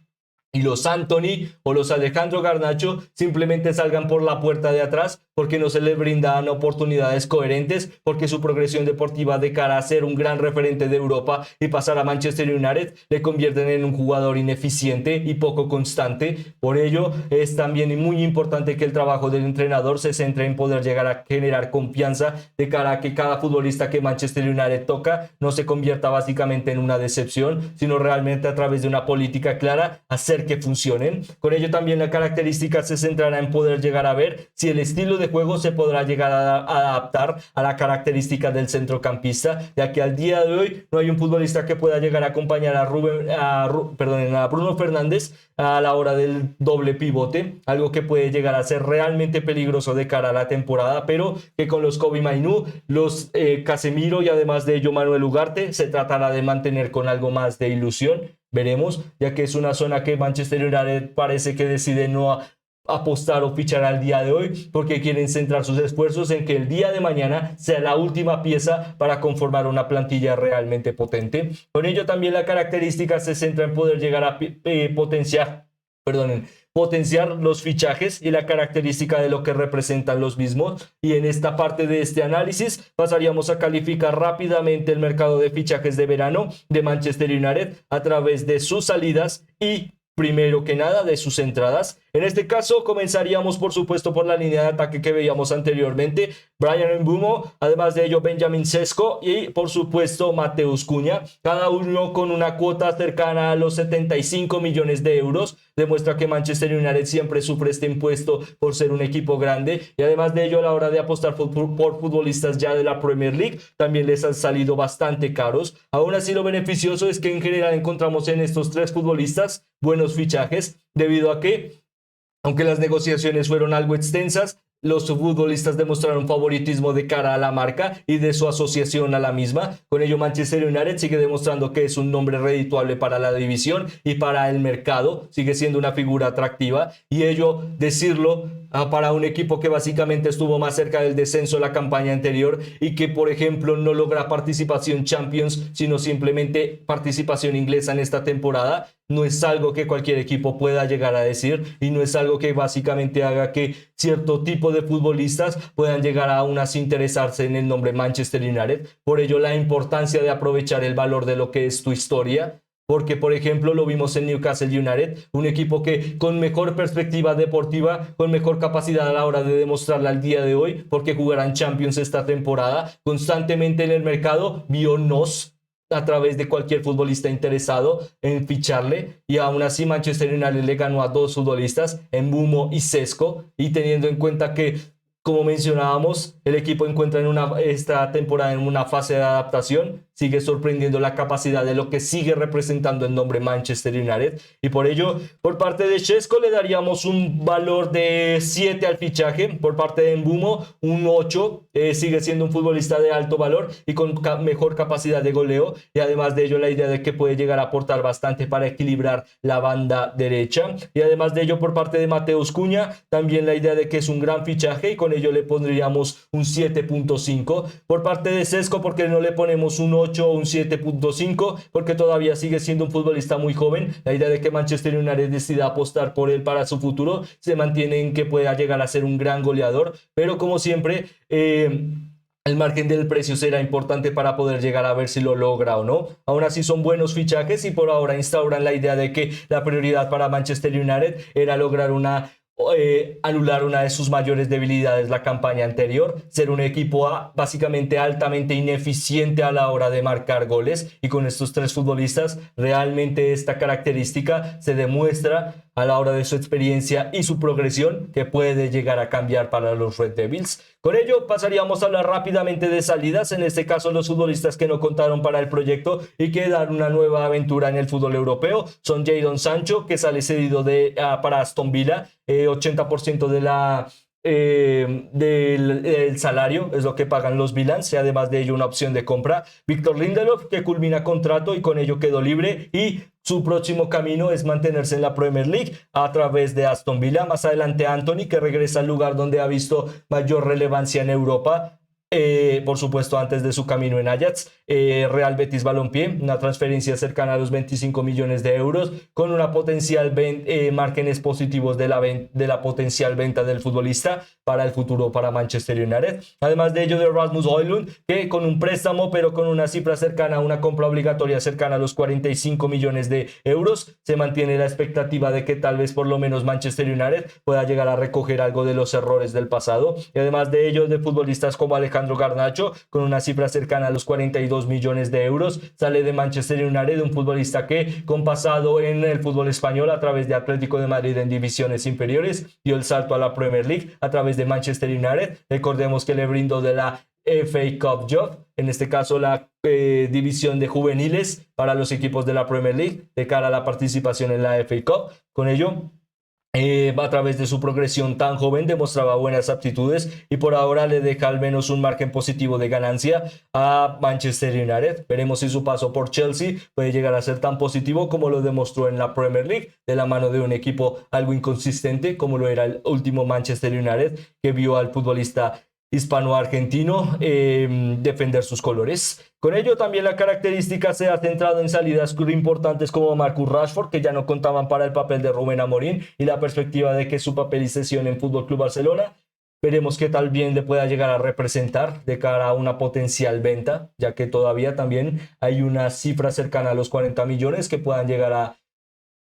Speaker 1: y los Anthony o los Alejandro Garnacho simplemente salgan por la puerta de atrás, porque no se le brindan oportunidades coherentes, porque su progresión deportiva de cara a ser un gran referente de Europa y pasar a Manchester United le convierten en un jugador ineficiente y poco constante. Por ello es también muy importante que el trabajo del entrenador se centre en poder llegar a generar confianza de cara a que cada futbolista que Manchester United toca no se convierta básicamente en una decepción, sino realmente a través de una política clara hacer que funcionen. Con ello también la característica se centrará en poder llegar a ver si el estilo de juego se podrá llegar a adaptar a la característica del centrocampista, ya que al día de hoy no hay un futbolista que pueda llegar a acompañar a Bruno Fernández a la hora del doble pivote, algo que puede llegar a ser realmente peligroso de cara a la temporada, pero que con los Kobbie Mainoo, los Casemiro y además de ello Manuel Ugarte se tratará de mantener con algo más de ilusión. Veremos, ya que es una zona que Manchester United parece que decide no apostar o fichar al día de hoy, porque quieren centrar sus esfuerzos en que el día de mañana sea la última pieza para conformar una plantilla realmente potente. Con ello también la característica se centra en poder llegar a potenciar los fichajes y la característica de lo que representan los mismos. Y en esta parte de este análisis pasaríamos a calificar rápidamente el mercado de fichajes de verano de Manchester United a través de sus salidas y, primero que nada, de sus entradas. En este caso comenzaríamos por supuesto por la línea de ataque que veíamos anteriormente: Bryan Mbeumo, además de ello Benjamin Sesko y por supuesto Mateus Cunha, cada uno con una cuota cercana a los 75 millones de euros. Demuestra que Manchester United siempre sufre este impuesto por ser un equipo grande, y además de ello a la hora de apostar por futbolistas ya de la Premier League también les han salido bastante caros. Aún así, lo beneficioso es que en general encontramos en estos tres futbolistas buenos fichajes, debido a que, aunque las negociaciones fueron algo extensas, los futbolistas demostraron favoritismo de cara a la marca y de su asociación a la misma. Con ello Manchester United sigue demostrando que es un nombre redituable para la división y para el mercado, sigue siendo una figura atractiva, y ello decirlo para un equipo que básicamente estuvo más cerca del descenso la campaña anterior y que por ejemplo no logra participación Champions sino simplemente participación inglesa en esta temporada. No es algo que cualquier equipo pueda llegar a decir, y no es algo que básicamente haga que cierto tipo de futbolistas puedan llegar a aún así interesarse en el nombre Manchester United. Por ello la importancia de aprovechar el valor de lo que es tu historia, porque por ejemplo lo vimos en Newcastle United, un equipo que con mejor perspectiva deportiva, con mejor capacidad a la hora de demostrarla al día de hoy, porque jugarán Champions esta temporada, constantemente en el mercado vio nos a través de cualquier futbolista interesado en ficharle, y aún así Manchester United le ganó a dos futbolistas, Mbeumo y Sesko, y teniendo en cuenta que, como mencionábamos, el equipo encuentra esta temporada en una fase de adaptación, sigue sorprendiendo la capacidad de lo que sigue representando el nombre Manchester United, y por ello, por parte de Sesko le daríamos un valor de 7 al fichaje, por parte de Mbeumo un 8, sigue siendo un futbolista de alto valor y con mejor capacidad de goleo, y además de ello la idea de que puede llegar a aportar bastante para equilibrar la banda derecha, y además de ello por parte de Mateus Cunha también la idea de que es un gran fichaje, y con ello le pondríamos un 7.5. Por parte de Sesko, porque no le ponemos un 8 o un 7.5, porque todavía sigue siendo un futbolista muy joven. La idea de que Manchester United decida apostar por él para su futuro se mantiene en que pueda llegar a ser un gran goleador, pero como siempre el margen del precio será importante para poder llegar a ver si lo logra o no. Aún así son buenos fichajes y por ahora instauran la idea de que la prioridad para Manchester United era lograr anular una de sus mayores debilidades la campaña anterior, ser un equipo básicamente altamente ineficiente a la hora de marcar goles, y con estos tres futbolistas realmente esta característica se demuestra a la hora de su experiencia y su progresión, que puede llegar a cambiar para los Red Devils. Con ello pasaríamos a hablar rápidamente de salidas, en este caso los futbolistas que no contaron para el proyecto y que dan una nueva aventura en el fútbol europeo son Jadon Sancho, que sale cedido para Aston Villa, 80% del salario es lo que pagan los Villans, y además de ello una opción de compra. Victor Lindelof, que culmina contrato y con ello quedó libre, y su próximo camino es mantenerse en la Premier League a través de Aston Villa. Más adelante Anthony, que regresa al lugar donde ha visto mayor relevancia en Europa, por supuesto, antes de su camino en Ajax. Real Betis Balompié, una transferencia cercana a los 25 millones de euros, con una potencial márgenes positivos de la potencial venta del futbolista para el futuro para Manchester United. Además de ello, de Rasmus Højlund, que con un préstamo, pero con una cifra cercana a una compra obligatoria cercana a los 45 millones de euros, se mantiene la expectativa de que tal vez por lo menos Manchester United pueda llegar a recoger algo de los errores del pasado. Y además de ello, de futbolistas como Alejandro Garnacho, con una cifra cercana a los 42 millones de euros, sale de Manchester United, un futbolista que, con pasado en el fútbol español a través de Atlético de Madrid en divisiones inferiores, dio el salto a la Premier League a través de Manchester United. Recordemos que le brindó de la FA Cup Job, en este caso la división de juveniles para los equipos de la Premier League de cara a la participación en la FA Cup. Con ello, a través de su progresión tan joven demostraba buenas aptitudes y por ahora le deja al menos un margen positivo de ganancia a Manchester United. Veremos si su paso por Chelsea puede llegar a ser tan positivo como lo demostró en la Premier League, de la mano de un equipo algo inconsistente como lo era el último Manchester United, que vio al futbolista hispano-argentino defender sus colores. Con ello también la característica se ha centrado en salidas importantes como Marcus Rashford, que ya no contaban para el papel de Rubén Amorín, y la perspectiva de que su papel y sesión en FC Barcelona, veremos qué tal bien le pueda llegar a representar de cara a una potencial venta, ya que todavía también hay una cifra cercana a los 40 millones que puedan llegar a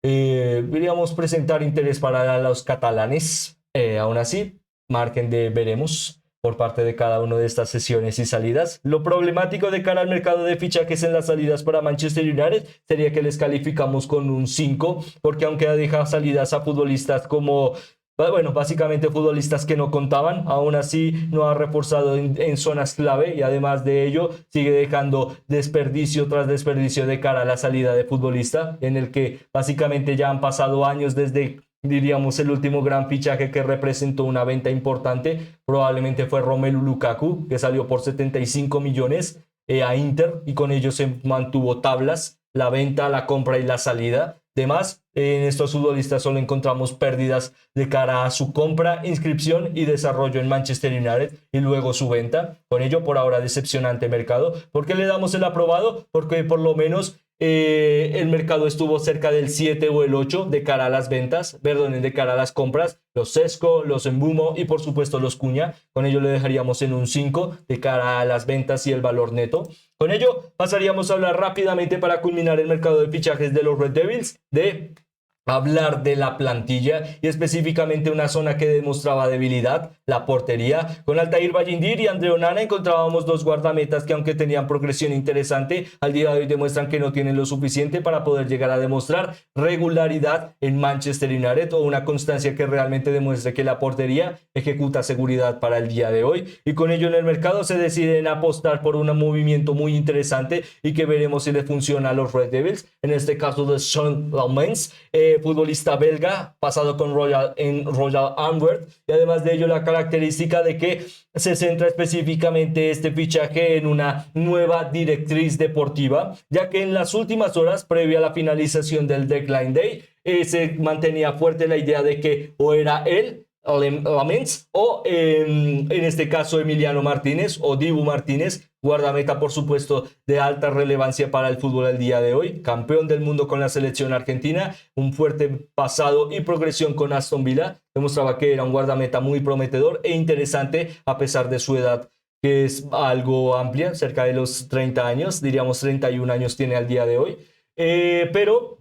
Speaker 1: diríamos presentar interés para los catalanes. Aún así, margen de veremos por parte de cada una de estas sesiones y salidas. Lo problemático de cara al mercado de fichajes en las salidas para Manchester United sería que les calificamos con un 5, porque aunque deja salidas a futbolistas como, bueno, básicamente futbolistas que no contaban, aún así no ha reforzado en zonas clave, y además de ello sigue dejando desperdicio tras desperdicio de cara a la salida de futbolista, en el que básicamente ya han pasado años desde, diríamos, el último gran fichaje que representó una venta importante. Probablemente fue Romelu Lukaku, que salió por 75 millones a Inter, y con ello se mantuvo tablas la venta, la compra y la salida. Además, en estos futbolistas solo encontramos pérdidas de cara a su compra, inscripción y desarrollo en Manchester United y luego su venta. Con ello, por ahora, decepcionante mercado. ¿Por qué le damos el aprobado? Porque por lo menos el mercado estuvo cerca del 7 o el 8 de cara a las ventas, perdón, de cara a las compras, los Sesco, los Mbumo y por supuesto los Cunha. Con ello le dejaríamos en un 5 de cara a las ventas y el valor neto. Con ello pasaríamos a hablar rápidamente, para culminar el mercado de fichajes de los Red Devils, de hablar de la plantilla y específicamente una zona que demostraba debilidad, la portería. Con Altair Bayindir y Andre Onana encontrábamos dos guardametas que, aunque tenían progresión interesante, al día de hoy demuestran que no tienen lo suficiente para poder llegar a demostrar regularidad en Manchester United, o una constancia que realmente demuestre que la portería ejecuta seguridad para el día de hoy. Y con ello en el mercado se deciden apostar por un movimiento muy interesante y que veremos si le funciona a los Red Devils, en este caso de Sean Lamens, futbolista belga pasado con Royal Antwerp, y además de ello la característica de que se centra específicamente este fichaje en una nueva directriz deportiva, ya que en las últimas horas previa a la finalización del Deadline Day se mantenía fuerte la idea de que o era él, Lamens, o en este caso Emiliano Martínez o Dibu Martínez, guardameta por supuesto de alta relevancia para el fútbol al día de hoy, campeón del mundo con la selección argentina, un fuerte pasado y progresión con Aston Villa, demostraba que era un guardameta muy prometedor e interesante a pesar de su edad, que es algo amplia, cerca de los 30 años, diríamos 31 años tiene al día de hoy, pero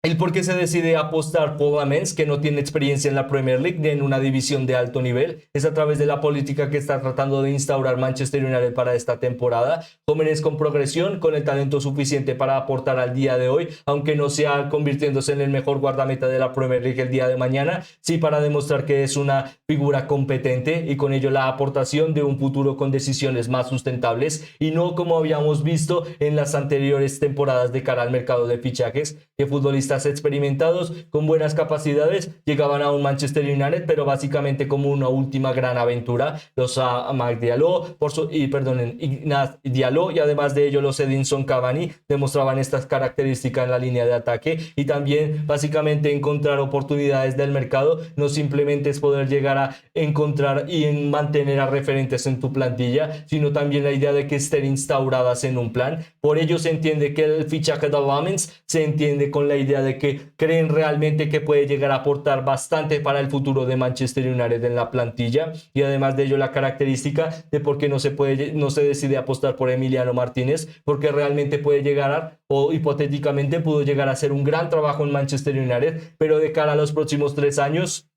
Speaker 1: el por qué se decide apostar por Lamens, que no tiene experiencia en la Premier League ni en una división de alto nivel, es a través de la política que está tratando de instaurar Manchester United para esta temporada. Jóvenes con progresión, con el talento suficiente para aportar al día de hoy, aunque no sea convirtiéndose en el mejor guardameta de la Premier League el día de mañana, sí para demostrar que es una figura competente, y con ello la aportación de un futuro con decisiones más sustentables, y no como habíamos visto en las anteriores temporadas de cara al mercado de fichajes, que futbolistas futbolistas experimentados con buenas capacidades llegaban a un Manchester United, pero básicamente como una última gran aventura. Los Amad Diallo, Ignaz Diallo, y además de ello los Edinson Cavani demostraban estas características en la línea de ataque, y también básicamente encontrar oportunidades del mercado. No simplemente es poder llegar a encontrar y en mantener a referentes en tu plantilla, sino también la idea de que estén instauradas en un plan. Por ello se entiende que el fichaje de Lamens se entiende con la idea de que creen realmente que puede llegar a aportar bastante para el futuro de Manchester United en la plantilla, y además de ello la característica de por qué no se decide apostar por Emiliano Martínez, porque realmente puede llegar o hipotéticamente pudo llegar a hacer un gran trabajo en Manchester United, pero de cara a los próximos 3 años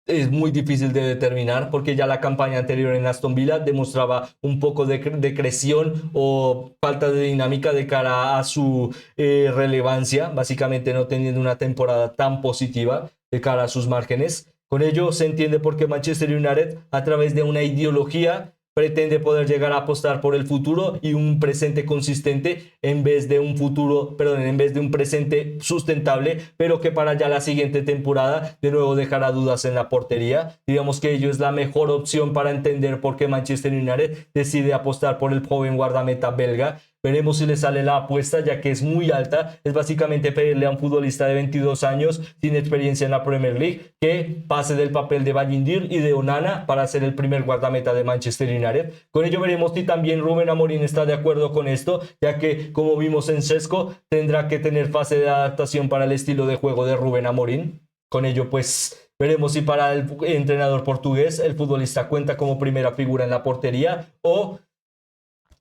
Speaker 1: es muy difícil de determinar, porque ya la campaña anterior en Aston Villa demostraba un poco de decreción o falta de dinámica de cara a su relevancia, básicamente no teniendo una temporada tan positiva de cara a sus márgenes. Con ello se entiende por qué Manchester United, a través de una ideología, pretende poder llegar a apostar por el futuro y un presente consistente en vez de un presente sustentable, pero que para ya la siguiente temporada de nuevo dejará dudas en la portería. Digamos que ello es la mejor opción para entender por qué Manchester United decide apostar por el joven guardameta belga. Veremos si le sale la apuesta, ya que es muy alta. Es básicamente pedirle a un futbolista de 22 años sin experiencia en la Premier League que pase del papel de Bayindir y de Onana para ser el primer guardameta de Manchester United. Con ello veremos si también Rubén Amorim está de acuerdo con esto, ya que, como vimos en Sesco, tendrá que tener fase de adaptación para el estilo de juego de Rubén Amorim. Con ello, pues, veremos si para el entrenador portugués el futbolista cuenta como primera figura en la portería o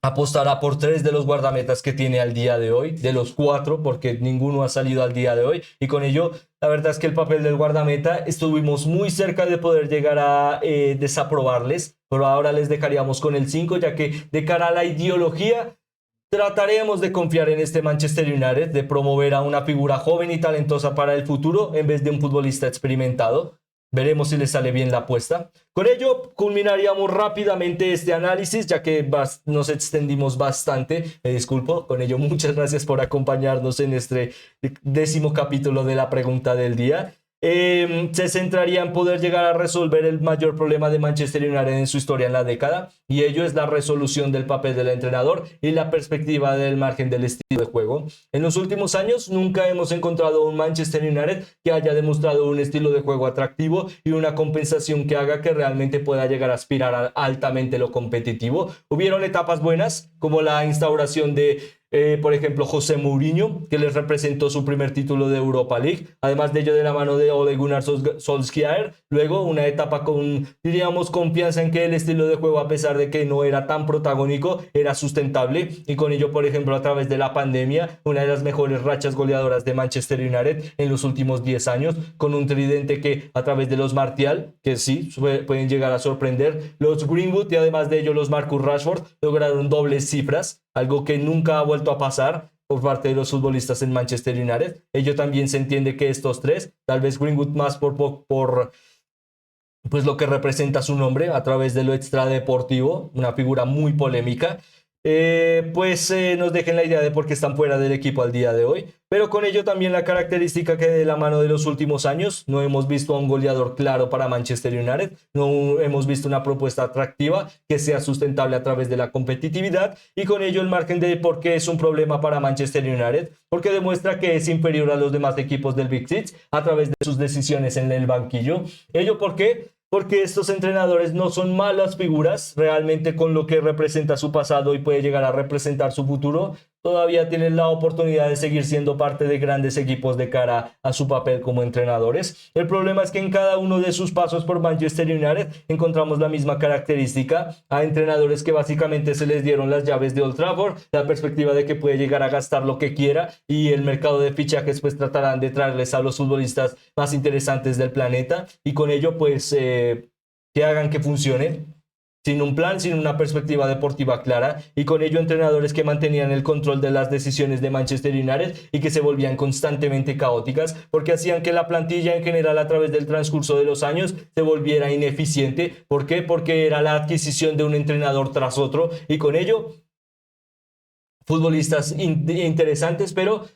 Speaker 1: apostará por 3 de los guardametas que tiene al día de hoy, de los 4, porque ninguno ha salido al día de hoy. Y con ello, la verdad es que el papel del guardameta estuvimos muy cerca de poder llegar a desaprobarles, pero ahora les dejaríamos con el 5, ya que de cara a la ideología trataremos de confiar en este Manchester United, de promover a una figura joven y talentosa para el futuro en vez de un futbolista experimentado. Veremos si le sale bien la apuesta. Con ello culminaríamos rápidamente este análisis, ya que nos extendimos bastante. Me disculpo. Con ello, muchas gracias por acompañarnos en este 10º capítulo de la pregunta del día. Se centraría en poder llegar a resolver el mayor problema de Manchester United en su historia en la década, y ello es la resolución del papel del entrenador y la perspectiva del margen del estilo de juego. En los últimos años nunca hemos encontrado un Manchester United que haya demostrado un estilo de juego atractivo y una compensación que haga que realmente pueda llegar a aspirar a altamente lo competitivo. Hubieron etapas buenas, como la instauración de por ejemplo, José Mourinho, que les representó su primer título de Europa League, además de ello de la mano de Ole Gunnar Solskjaer. Luego una etapa con, diríamos, confianza en que el estilo de juego, a pesar de que no era tan protagónico, era sustentable, y con ello, por ejemplo, a través de la pandemia, una de las mejores rachas goleadoras de Manchester United en los últimos 10 años, con un tridente que a través de los Martial, que sí, pueden llegar a sorprender, los Greenwood y además de ello los Marcus Rashford, lograron dobles cifras, algo que nunca ha vuelto a pasar por parte de los futbolistas en Manchester United. Ello también se entiende que estos 3, tal vez Greenwood más por pues lo que representa su nombre a través de lo extradeportivo, una figura muy polémica, nos dejen la idea de por qué están fuera del equipo al día de hoy. Pero con ello también la característica que de la mano de los últimos años no hemos visto a un goleador claro para Manchester United, no hemos visto una propuesta atractiva que sea sustentable a través de la competitividad, y con ello el margen de por qué es un problema para Manchester United, porque demuestra que es inferior a los demás equipos del Big Six a través de sus decisiones en el banquillo. ¿Ello por qué? Porque estos entrenadores no son malas figuras, realmente con lo que representa su pasado y puede llegar a representar su futuro, todavía tienen la oportunidad de seguir siendo parte de grandes equipos de cara a su papel como entrenadores. El problema es que en cada uno de sus pasos por Manchester United encontramos la misma característica, a entrenadores que básicamente se les dieron las llaves de Old Trafford, la perspectiva de que puede llegar a gastar lo que quiera, y el mercado de fichajes pues tratarán de traerles a los futbolistas más interesantes del planeta, y con ello pues que hagan que funcione sin un plan, sin una perspectiva deportiva clara, y con ello entrenadores que mantenían el control de las decisiones de Manchester United y que se volvían constantemente caóticas, porque hacían que la plantilla en general a través del transcurso de los años se volviera ineficiente. ¿Por qué? Porque era la adquisición de un entrenador tras otro, y con ello futbolistas interesantes, pero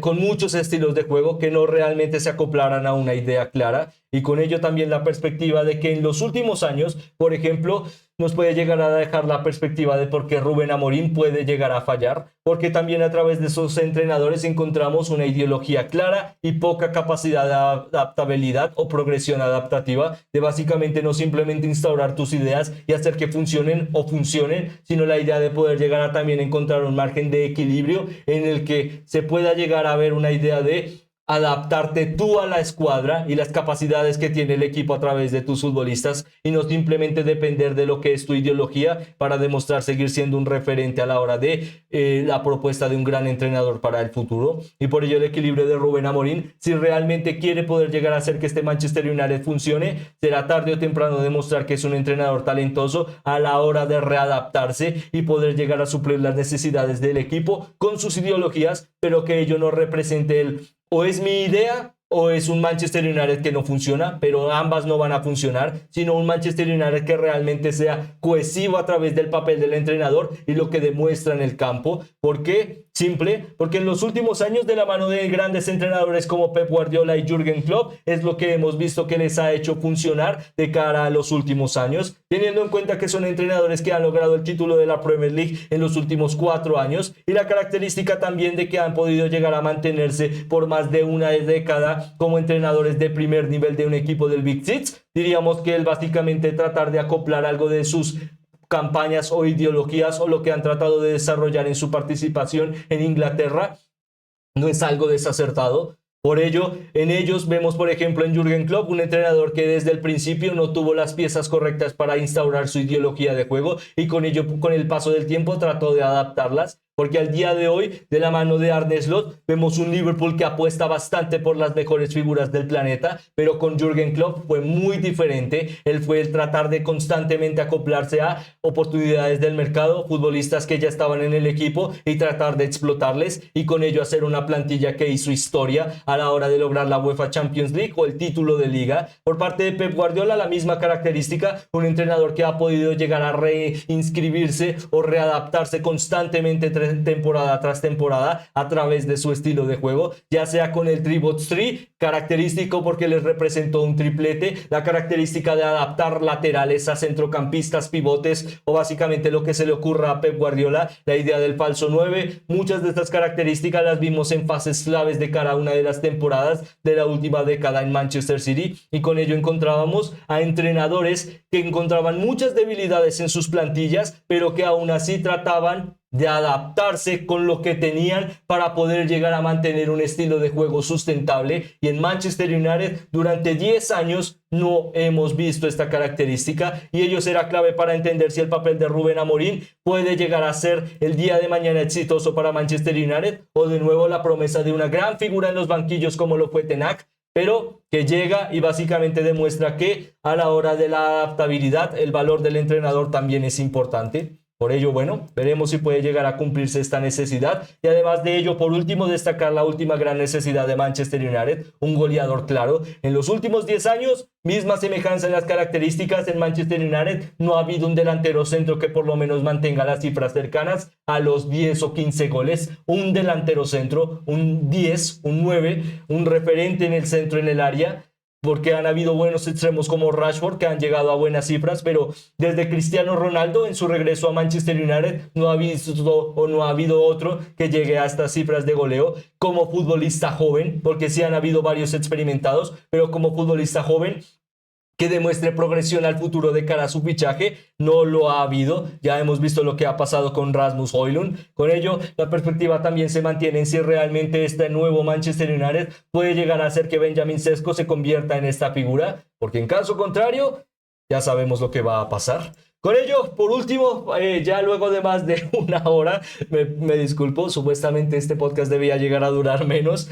Speaker 1: con muchos estilos de juego que no realmente se acoplaran a una idea clara, y con ello también la perspectiva de que en los últimos años, por ejemplo, nos puede llegar a dejar la perspectiva de por qué Rubén Amorín puede llegar a fallar, porque también a través de esos entrenadores encontramos una ideología clara y poca capacidad de adaptabilidad o progresión adaptativa, de básicamente no simplemente instaurar tus ideas y hacer que funcionen o funcionen, sino la idea de poder llegar a también encontrar un margen de equilibrio en el que se pueda llegar a ver una idea de adaptarte tú a la escuadra y las capacidades que tiene el equipo a través de tus futbolistas, y no simplemente depender de lo que es tu ideología para demostrar seguir siendo un referente a la hora de la propuesta de un gran entrenador para el futuro. Y por ello el equilibrio de Rubén Amorín, si realmente quiere poder llegar a hacer que este Manchester United funcione, será tarde o temprano demostrar que es un entrenador talentoso a la hora de readaptarse y poder llegar a suplir las necesidades del equipo con sus ideologías, pero que ello no represente el o es mi idea o es un Manchester United que no funciona, pero ambas no van a funcionar, sino un Manchester United que realmente sea cohesivo a través del papel del entrenador y lo que demuestra en el campo. ¿Por qué? Simple, porque en los últimos años, de la mano de grandes entrenadores como Pep Guardiola y Jürgen Klopp, es lo que hemos visto que les ha hecho funcionar de cara a los últimos años, teniendo en cuenta que son entrenadores que han logrado el título de la Premier League en los últimos 4 años, y la característica también de que han podido llegar a mantenerse por más de una década como entrenadores de primer nivel de un equipo del Big Six. Diríamos que el básicamente tratar de acoplar algo de sus campañas o ideologías o lo que han tratado de desarrollar en su participación en Inglaterra no es algo desacertado. Por ello, en ellos vemos, por ejemplo, en Jürgen Klopp, un entrenador que desde el principio no tuvo las piezas correctas para instaurar su ideología de juego, y con ello, con el paso del tiempo, trató de adaptarlas. Porque al día de hoy, de la mano de Arne Slot, vemos un Liverpool que apuesta bastante por las mejores figuras del planeta, pero con Jürgen Klopp fue muy diferente. Él fue el tratar de constantemente acoplarse a oportunidades del mercado, futbolistas que ya estaban en el equipo, y tratar de explotarles, y con ello hacer una plantilla que hizo historia a la hora de lograr la UEFA Champions League o el título de liga. Por parte de Pep Guardiola, la misma característica, un entrenador que ha podido llegar a reinscribirse o readaptarse constantemente temporada tras temporada a través de su estilo de juego, ya sea con el 3-3, característico porque les representó un triplete, la característica de adaptar laterales a centrocampistas, pivotes, o básicamente lo que se le ocurra a Pep Guardiola, la idea del falso 9. Muchas de estas características las vimos en fases claves de cada una de las temporadas de la última década en Manchester City, y con ello encontrábamos a entrenadores que encontraban muchas debilidades en sus plantillas, pero que aún así trataban de adaptarse con lo que tenían para poder llegar a mantener un estilo de juego sustentable. Y en Manchester United durante 10 años no hemos visto esta característica, y ello será clave para entender si el papel de Rubén Amorín puede llegar a ser el día de mañana exitoso para Manchester United, o de nuevo la promesa de una gran figura en los banquillos como lo fue Ten Hag, pero que llega y básicamente demuestra que a la hora de la adaptabilidad el valor del entrenador también es importante. Por ello, bueno, veremos si puede llegar a cumplirse esta necesidad. Y además de ello, por último, destacar la última gran necesidad de Manchester United, un goleador claro. En los últimos 10 años, misma semejanza en las características, en Manchester United no ha habido un delantero centro que por lo menos mantenga las cifras cercanas a los 10 o 15 goles. Un delantero centro, un 10, un 9, un referente en el centro, en el área, porque han habido buenos extremos como Rashford que han llegado a buenas cifras, pero desde Cristiano Ronaldo en su regreso a Manchester United no ha visto o no ha habido otro que llegue a estas cifras de goleo como futbolista joven, porque sí han habido varios experimentados, pero como futbolista joven que demuestre progresión al futuro de cara a su fichaje, no lo ha habido. Ya hemos visto lo que ha pasado con Rasmus Højlund. Con ello, la perspectiva también se mantiene en si realmente este nuevo Manchester United puede llegar a hacer que Benjamin Sesko se convierta en esta figura, porque en caso contrario, ya sabemos lo que va a pasar. Con ello, por último, ya luego de más de una hora, me disculpo, supuestamente este podcast debía llegar a durar menos.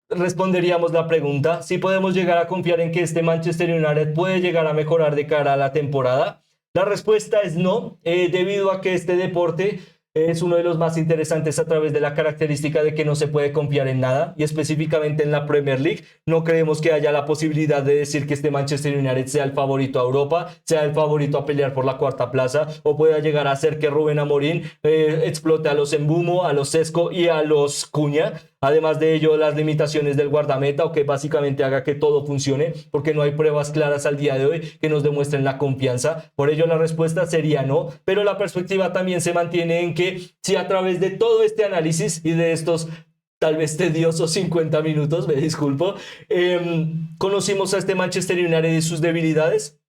Speaker 1: Responderíamos la pregunta: si podemos llegar a confiar en que este Manchester United puede llegar a mejorar de cara a la temporada. La respuesta es no, debido a que este deporte es uno de los más interesantes a través de la característica de que no se puede confiar en nada, y específicamente en la Premier League no creemos que haya la posibilidad de decir que este Manchester United sea el favorito a Europa, sea el favorito a pelear por la cuarta plaza, o pueda llegar a ser que Rubén Amorín explote a los Mbumo, a los Sesco y a los Cunha. Además de ello, las limitaciones del guardameta, o que básicamente haga que todo funcione, porque no hay pruebas claras al día de hoy que nos demuestren la confianza. Por ello, la respuesta sería no, pero la perspectiva también se mantiene en que si a través de todo este análisis y de estos tal vez tediosos 50 minutos, me disculpo, conocimos a este Manchester United y sus debilidades,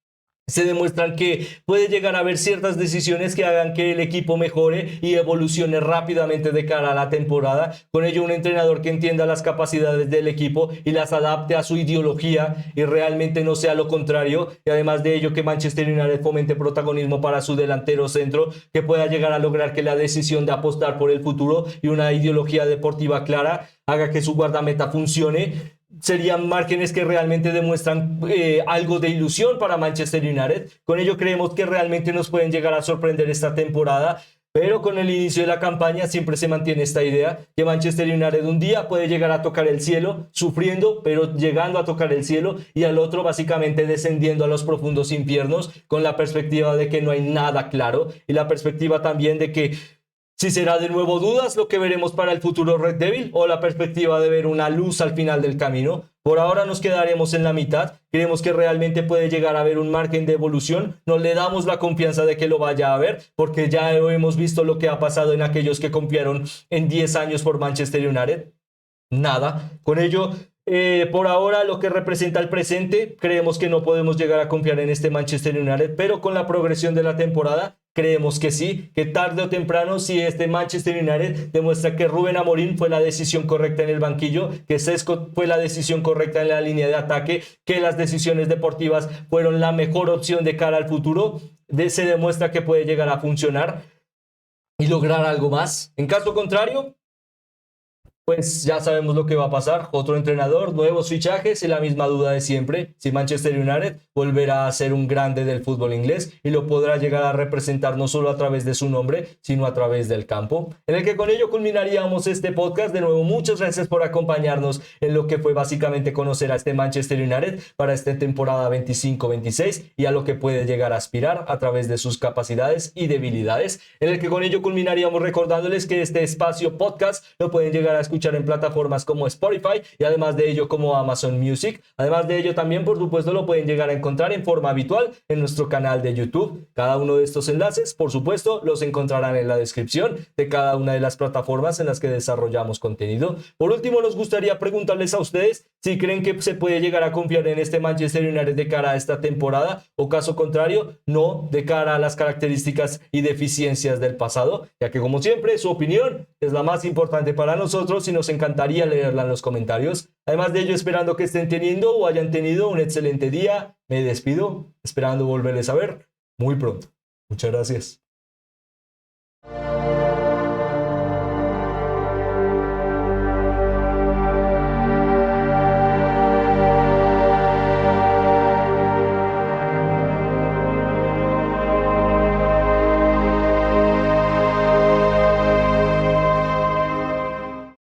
Speaker 1: se demuestran que puede llegar a haber ciertas decisiones que hagan que el equipo mejore y evolucione rápidamente de cara a la temporada. Con ello, un entrenador que entienda las capacidades del equipo y las adapte a su ideología y realmente no sea lo contrario. Y además de ello, que Manchester United fomente protagonismo para su delantero centro, que pueda llegar a lograr que la decisión de apostar por el futuro y una ideología deportiva clara haga que su guardameta funcione. Serían márgenes que realmente demuestran algo de ilusión para Manchester United. Con ello creemos que realmente nos pueden llegar a sorprender esta temporada, pero con el inicio de la campaña siempre se mantiene esta idea que Manchester United un día puede llegar a tocar el cielo, sufriendo, pero llegando a tocar el cielo, y al otro básicamente descendiendo a los profundos infiernos, con la perspectiva de que no hay nada claro, y la perspectiva también de que si será de nuevo dudas lo que veremos para el futuro Red Devil, o la perspectiva de ver una luz al final del camino. Por ahora nos quedaremos en la mitad. Creemos que realmente puede llegar a haber un margen de evolución. No le damos la confianza de que lo vaya a haber, porque ya hemos visto lo que ha pasado en aquellos que confiaron en 10 años por Manchester United. Nada. Con ello, por ahora, lo que representa el presente, creemos que no podemos llegar a confiar en este Manchester United, pero con la progresión de la temporada, creemos que sí, que tarde o temprano, si este Manchester United demuestra que Rubén Amorín fue la decisión correcta en el banquillo, que Sesco fue la decisión correcta en la línea de ataque, que las decisiones deportivas fueron la mejor opción de cara al futuro, se demuestra que puede llegar a funcionar y lograr algo más. En caso contrario, pues ya sabemos lo que va a pasar. Otro entrenador, nuevos fichajes y la misma duda de siempre. Si Manchester United volverá a ser un grande del fútbol inglés y lo podrá llegar a representar no solo a través de su nombre, sino a través del campo. En el que con ello culminaríamos este podcast. De nuevo, muchas gracias por acompañarnos en lo que fue básicamente conocer a este Manchester United para esta temporada 25-26 y a lo que puede llegar a aspirar a través de sus capacidades y debilidades. En el que con ello culminaríamos recordándoles que este espacio podcast lo pueden llegar a escuchar en plataformas como Spotify y además de ello como Amazon Music. Además de ello también, por supuesto, lo pueden llegar a encontrar en forma habitual en nuestro canal de YouTube. Cada uno de estos enlaces, por supuesto, los encontrarán en la descripción de cada una de las plataformas en las que desarrollamos contenido. Por último, nos gustaría preguntarles a ustedes si creen que se puede llegar a confiar en este Manchester United de cara a esta temporada, o caso contrario, no, de cara a las características y deficiencias del pasado, ya que como siempre su opinión es la más importante para nosotros y nos encantaría leerla en los comentarios. Además de ello, esperando que estén teniendo o hayan tenido un excelente día, me despido, esperando volverles a ver muy pronto. Muchas gracias.